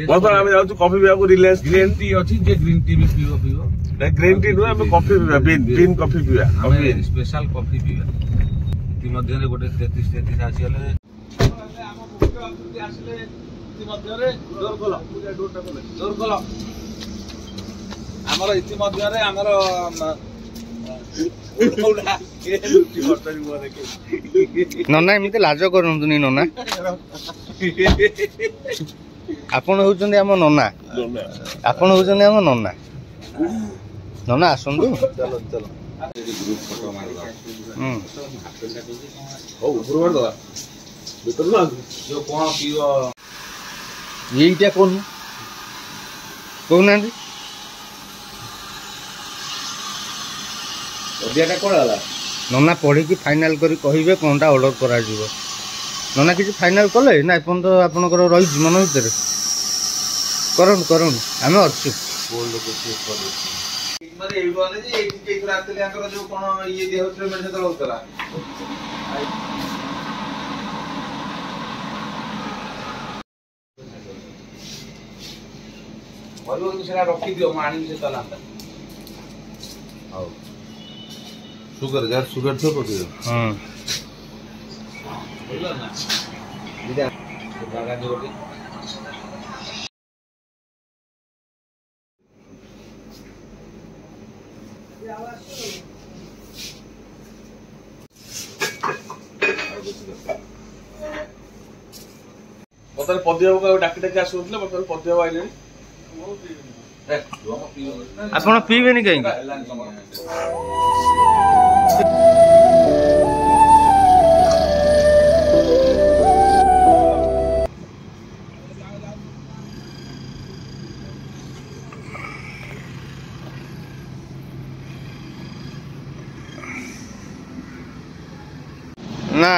ବର୍ତ୍ତମାନ ଆମେ ଯାଉଛୁ କଫି ପିଇବାକୁ ରିଲାଏନ୍ସ ଗ୍ରୀନ୍ ଟି ଅଛି ଯେ ଗ୍ରୀନ୍ ଟି ବି ପିଇବ ଗ୍ରୀନ୍ ଟି ନୁହେଁ ଆମେ କଫି ପିଇବା ବିନ୍ କଫି ପିଇବା ସ୍ପେଶାଲ କଫି ପିଇବା ଇତିମଧ୍ୟରେ ଗୋଟେ 33 ଆସିଗଲେ ଆମ ମୁଖ୍ୟ ଅତିଥି ଆସିଲେ ଇତିମଧ୍ୟରେ ଡୋର ଖୋଲ ଆମର ଇତିମଧ୍ୟରେ ଆମର ନନା ଏମିତି ଲାଜ କରନ୍ତୁନି ନନା ଆପଣ ହଉଛନ୍ତି ଆମ ନନା ଆପଣ ହଉଛନ୍ତି ଆମ ନନା ନନା ଆସନ୍ତୁ ଏଇଟା କହୁନାହାନ୍ତି ନନା ପଢିକି ଫାଇନାଲ କରି କହିବେ କଣଟା ଅର୍ଡର କରାଯିବ ନନା କିଛି ଫାଇନାଲ କଲେ ନା ଏପର୍ଯ୍ୟନ୍ତ ଆପଣଙ୍କର ରହିଛି ମନ ଭିତରେ କରନ୍ତୁ ଆମେ ଅଛୁ ସେଟା ରଖିଦିଅ ମୁଁ ଆଣିବି ସେ ତାଲା ହଉ ସୁଗର ଯାହାର ସୁଗର ଥିବ ପକେଇଦିଅ ବର୍ତ୍ତମାନ ପଦିବାବୁ ଡାକି ଆସୁଥିଲେ ବର୍ତ୍ତମାନ ପଦିବାବୁ ଆଇଲେଣି ଆପଣ ପିଇବେନି କାହିଁକି ନା